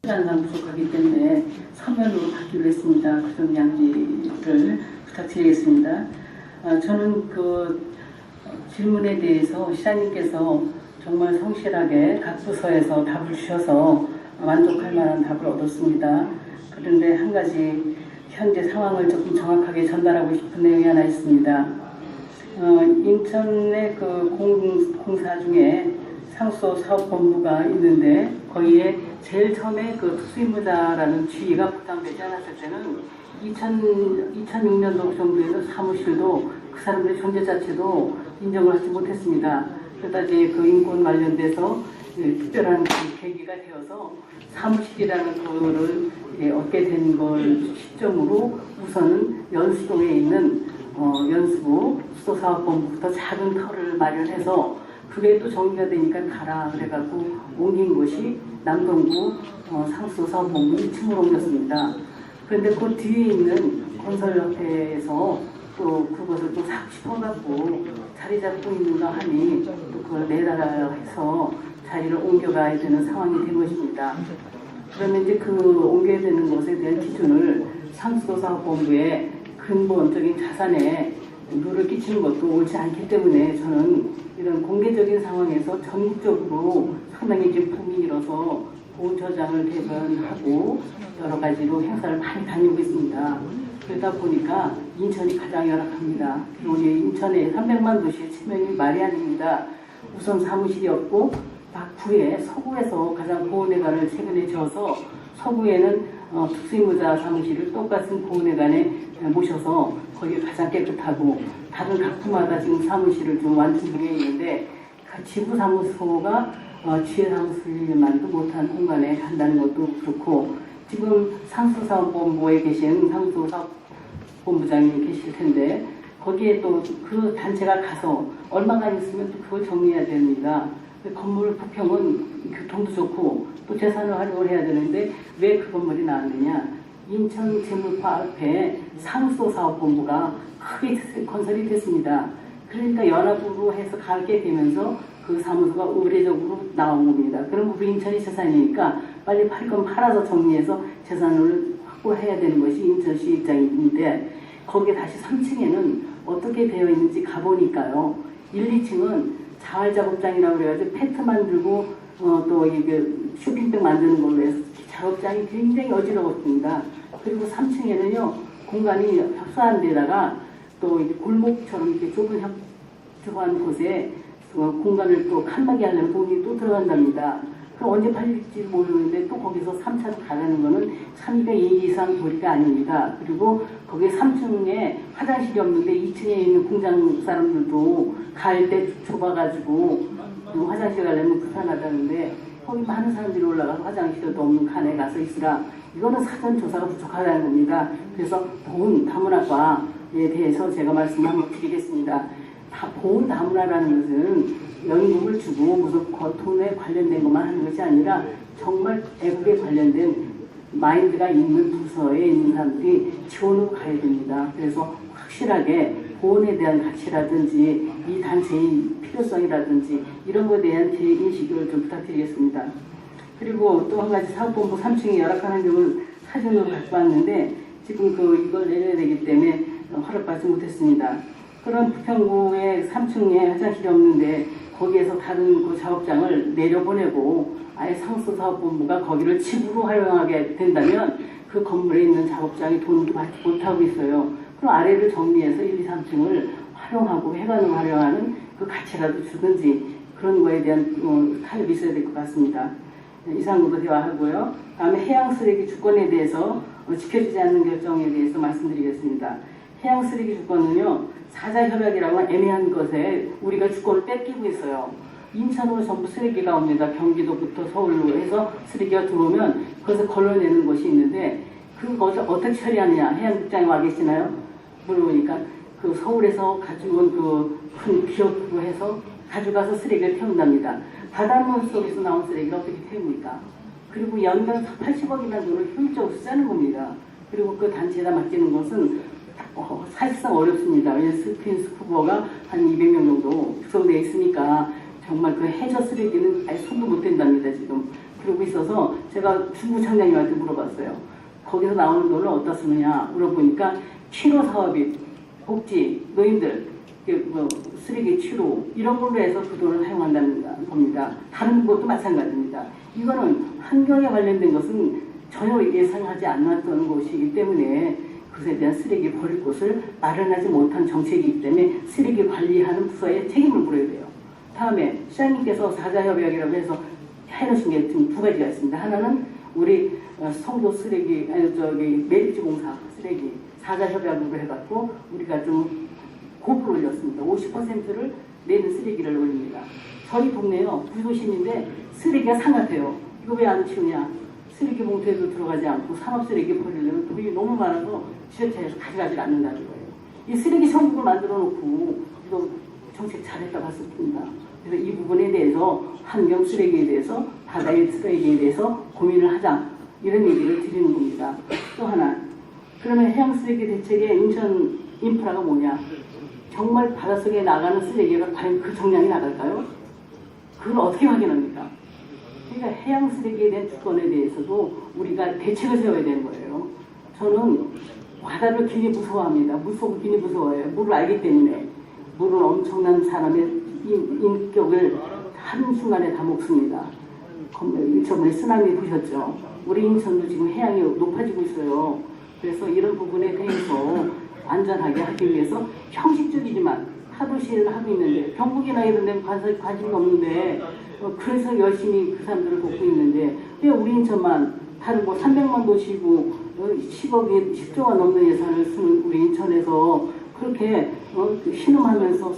시간 상 부족하기 때문에 서면으로 받기로 했습니다. 그 점 양지를 부탁드리겠습니다. 저는 그 질문에 대해서 시장님께서 정말 성실하게 각 부서에서 답을 주셔서 만족할 만한 답을 얻었습니다. 그런데 한 가지 현재 상황을 조금 정확하게 전달하고 싶은 내용이 하나 있습니다. 인천의 그 공사 중에 상수사업본부가 있는데 거기에 제일 처음에 그 특수임무자라는 지위가 부담되지 않았을 때는 2006년도 정도에는 사무실도 그 사람들의 존재 자체도 인정을 하지 못했습니다. 그러다 이제 그 인권 관련돼서 특별한 계기가 되어서 사무실이라는 거를 얻게 된 걸 시점으로 우선은 연수동에 있는 연수부 수도사업본부부터 작은 터를 마련해서 그게 또 정리가 되니까 가라 그래갖고 옮긴 곳이 남동구 상수사업본부 2층으로 옮겼습니다. 그런데 그 뒤에 있는 건설협회에서 또 그것을 또 사고 싶어갖고 자리 잡고 있는가 하니 또 그걸 내달라 해서 자리를 옮겨가야 되는 상황이 된 것입니다. 그러면 이제 그 옮겨야 되는 것에 대한 기준을 상수도사업본부의 근본적인 자산에 누를 끼치는 것도 옳지 않기 때문에 저는 이런 공개적인 상황에서 전국적으로 상당히 이제 붐이 일어서 보훈 저장을 개변하고 여러 가지로 행사를 많이 다니고 있습니다. 그러다 보니까 인천이 가장 열악합니다. 그리고 인천에 300만 도시의 치명이 말이 아닙니다. 우선 사무실이 없고 막부에 서구에서 가장 보훈회관을 최근에 지어서 서구에는 특수임무자 사무실을 똑같은 보훈회관에 모셔서 거기 가장 깨끗하고 다른 각부마다 지금 사무실을 좀 완충 중에 있는데 지부사무소가 지혜사무실만도 못한 공간에 간다는 것도 그렇고 지금 상수사업본부에 계신 상수사업본부장님이 계실 텐데 거기에 또 그 단체가 가서 얼마간 있으면 또 그걸 정리해야 됩니다. 건물 부평은 교통도 좋고 또 재산을 활용을 해야 되는데 왜 그 건물이 나왔느냐. 인천 재물파 앞에 상수사업본부가 크게 건설이 됐습니다. 그러니까 연합으로 해서 가게 되면서 그 사무소가 의례적으로 나온 겁니다. 그럼 우리 인천이 재산이니까 빨리 팔 건 팔아서 정리해서 재산을 확보해야 되는 것이 인천시 입장인데 거기에 다시 3층에는 어떻게 되어 있는지 가보니까요. 1, 2층은 자활작업장이라고 그래가지고 팬트 만들고 또 이게 쇼핑백 만드는 걸로 해서 작업장이 굉장히 어지러웠습니다. 그리고 3층에는요 공간이 협소한 데다가 또 골목처럼 이렇게 좁은 협소한 곳에 공간을 또 칸막이 하려면 돈이 또 들어간답니다. 그럼 언제 팔릴지 모르는데 또 거기서 3차로 가라는 거는 참 이게 예의상 도리가 아닙니다. 그리고 거기 3층에 화장실이 없는데 2층에 있는 공장 사람들도 갈 때 좁아가지고 화장실 가려면 불편하다는데 거기 많은 사람들이 올라가서 화장실도 없는 칸에 가서 있으라. 이거는 사전 조사가 부족하다는 겁니다. 그래서 보훈 다문화과에 대해서 제가 말씀을 한번 드리겠습니다. 보훈 다문화라는 것은 연금을 주고 무슨 돈에 관련된 것만 하는 것이 아니라 정말 애국에 관련된 마인드가 있는 부서에 있는 사람들이 지원으로 가야 됩니다. 그래서 확실하게 보훈에 대한 가치라든지 이 단체의 필요성이라든지 이런 것에 대한 재인식을 좀 부탁드리겠습니다. 그리고 또 한 가지 사업본부 3층에 열악한 점을 사진으로 갖고 왔는데 지금 이걸 내려야 되기 때문에 허락받지 못했습니다. 그런 부평구에 3층에 화장실이 없는데 거기에서 다른 그 작업장을 내려보내고 아예 상수사업본부가 거기를 지부로 활용하게 된다면 그 건물에 있는 작업장이 돈도 받지 못하고 있어요. 그럼 아래를 정리해서 1, 2, 3층을 활용하고 회관을 활용하는 그 가치라도 주든지 그런 거에 대한 타협이 있어야 될 것 같습니다. 이상으로 대화하고요. 다음에 해양쓰레기 주권에 대해서 지켜지지 않는 결정에 대해서 말씀드리겠습니다. 해양쓰레기 주권은요. 사자협약이라고 애매한 것에 우리가 주권을 뺏기고 있어요. 인천으로 전부 쓰레기가 옵니다. 경기도부터 서울로 해서 쓰레기가 들어오면 그것을 걸러내는 것이 있는데 그것을 어떻게 처리하느냐. 해양국장에 와 계시나요? 물어보니까 그 서울에서 가져온 그 큰 기업으로 해서 가져가서 쓰레기를 태운답니다. 바닷물 속에서 나온 쓰레기를 어떻게 태웁니까? 그리고 연간 80억이라는 돈을 효율적으로 쓰자는 겁니다. 그리고 그 단체에다 맡기는 것은 사실상 어렵습니다. 왜냐하면 스핀 스쿠버가 한 200명 정도 구성되어 있으니까 정말 그 해저 쓰레기는 아예 손도 못 댄답니다. 지금 그러고 있어서 제가 주구청장님한테 물어봤어요. 거기서 나오는 돈을 어디다 쓰느냐 물어보니까 취로 사업이 복지, 노인들, 뭐 쓰레기 취로 이런 걸로 해서 그 돈을 사용한다는 겁니다. 다른 것도 마찬가지입니다. 이거는 환경에 관련된 것은 전혀 예상하지 않았던 것이기 때문에 그것에 대한 쓰레기 버릴 곳을 마련하지 못한 정책이기 때문에 쓰레기 관리하는 부서에 책임을 물어야 돼요. 다음에 시장님께서 사자협약이라고 해서 해놓으신 게 지금 두 가지가 있습니다. 하나는 우리 성도 쓰레기, 매립지공사 쓰레기 사자협약으로 해갖고 우리가 좀 고프를 올렸습니다. 50%를 내는 쓰레기를 올립니다. 저희 동네요, 구도심인데 쓰레기가 상합해요. 이거 왜 안 치우냐? 쓰레기 봉투에도 들어가지 않고 산업쓰레기 버리려면 돈이 너무 많아서 지자체에서 가져가지 않는다는 거예요. 이 쓰레기 천국을 만들어 놓고 이거 정책 잘했다고 했습니다. 그래서 이 부분에 대해서 환경 쓰레기에 대해서 바다의 쓰레기에 대해서 고민을 하자 이런 얘기를 드리는 겁니다. 또 하나, 그러면 해양 쓰레기 대책의 인천 인프라가 뭐냐? 정말 바닷속에 나가는 쓰레기가 과연 그 정량이 나갈까요? 그걸 어떻게 확인합니까? 그러니까 해양 쓰레기에 대한 주권에 대해서도 우리가 대책을 세워야 되는 거예요. 저는 바다를 굉장히 무서워합니다. 굉장히 무서워해요. 물을 알기 때문에. 물은 엄청난 사람의 인격을 한순간에 다 먹습니다. 저번에 쓰나미 보셨죠? 우리 인천도 지금 해양이 높아지고 있어요. 그래서 이런 부분에 대해서 안전하게 하기 위해서 형식적이지만 타도시를 하고 있는데 경북이나 이런 데는 관심이 없는데 그래서 열심히 그 사람들을 돕고 있는데 왜 우리 인천만 다른 뭐 300만 도시고 10억이 10조가 넘는 예산을 쓰는 우리 인천에서 그렇게 신음하면서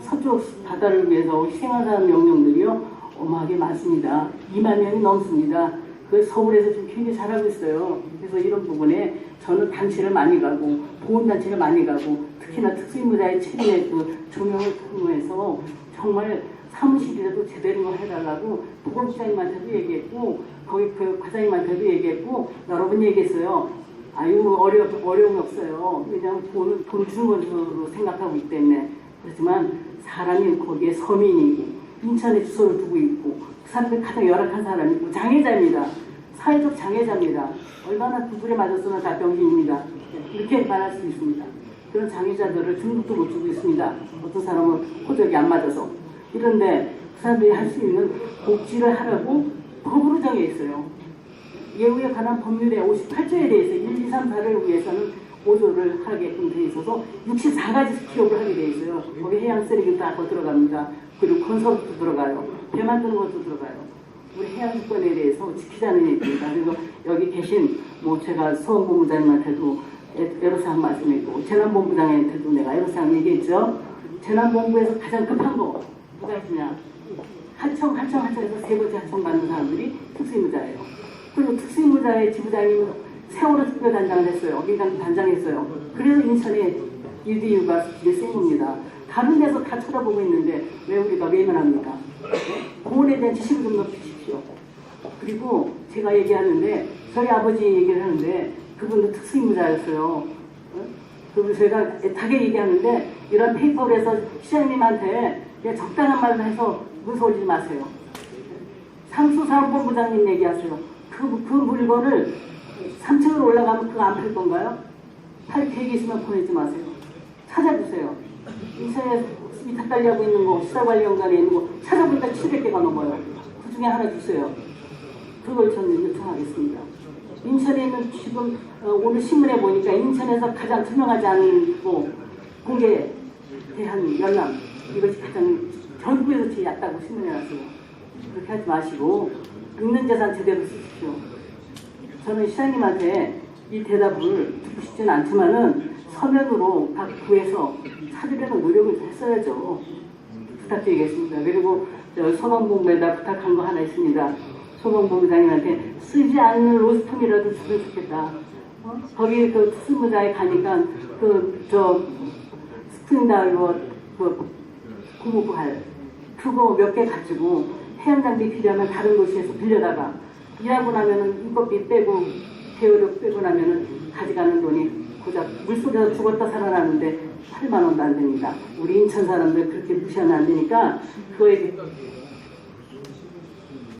서쪽 바다를 위해서 희생하는 영령들이요 어마하게 많습니다. 2만 명이 넘습니다. 그 서울에서 지금 굉장히 잘하고 있어요. 그래서 이런 부분에 저는 단체를 많이 가고 보훈단체를 많이 가고 특히나 특수임무자의 책임의 그 조명을 통해서 정말 사무실이라도 제대로 해달라고 보건부장님한테도 얘기했고 거기 그 과장님한테도 얘기했고 여러 번 얘기했어요. 아유 어려움이 없어요. 그냥 돈 주는 것으로 생각하고 있기 때문에. 그렇지만 사람이 거기에 서민이고 인천에 주소를 두고 있고 그 사람들 가장 열악한 사람이고 장애자입니다. 사회적 장애자입니다. 얼마나 두드려 맞았으면 다 병신입니다. 이렇게 말할 수 있습니다. 그런 장애자들을 등록도 못 주고 있습니다. 어떤 사람은 호적이 안 맞아서. 이런데 그 사람들이 할 수 있는 복지를 하라고 법으로 정해 있어요. 예우에 관한 법률의 58조에 대해서 1, 2, 3, 4를 위해서는 5조를 하게끔 되어 있어서 64가지 기업을 하게 되어 있어요. 거기 해양 쓰레기도 다 들어갑니다. 그리고 건설도 들어가요. 배 만드는 것도 들어가요. 우리 해양주권에 대해서 지키자는 얘기입니다. 그리고 여기 계신 제가 서원본부장님한테도 애로사항 말씀했고 재난본부장한테도 내가 애로사항 얘기했죠. 재난본부에서 가장 급한 거 누가 있느냐? 하청에서 세 번째 하청 받는 사람들이 특수임무자예요. 그리고 특수임무자의 지부장님은 세월호 특별단장을 했어요. 민간 단장했어요. 그래서 인천에 UDU가 되게 센 겁니다. 다른 데서 다 쳐다보고 있는데 왜 우리가 외면합니까? 공원에 대한 지식을 좀 높이십시오. 그리고 제가 얘기하는데 저희 아버지 얘기를 하는데 그분도 특수임무자였어요. 그리고 제가 애타게 얘기하는데 이런 페이퍼를 해서 시장님한테 그냥 적당한 말을 해서 무서워지지 마세요. 상수사업본부장님 얘기하세요. 그 물건을 3층으로 올라가면 그거 안 팔 건가요? 팔 계획이 있으면 보내지 마세요. 찾아주세요. 인천에 위탁 관리하고 있는 거, 시설관리연관에 있는 거 찾아보니까 700개가 넘어요. 그 중에 하나 주세요. 그걸 저는 요청하겠습니다. 인천에 있는 지금 오늘 신문에 보니까 인천에서 가장 투명하지 않은 공개 대한 열람 이것이 가장 전국에서 제일 얕다고 신문에 났어요. 그렇게 하지 마시고 있는 재산 제대로 쓰십시오. 저는 시장님한테 이 대답을 듣고 싶지는 않지만은 서면으로 각 구에서 찾으려는 노력을 했어야죠. 부탁드리겠습니다. 그리고 소방본부에다 부탁한 거 하나 있습니다. 소방본부장님한테 쓰지 않는 로스품이라도 주면 좋겠다. 거기 그 특수무자에 가니까 스프링다이버 고무발 그거 몇 개 가지고 해양장비 필요하면 다른 도시에서 빌려다가 일하고 나면은 인건비 빼고 대우료 빼고 나면은 가져가는 돈이 고작 물속에서 죽었다 살아나는데 8만 원도 안 됩니다. 우리 인천 사람들 그렇게 무시하면 안 되니까 그거에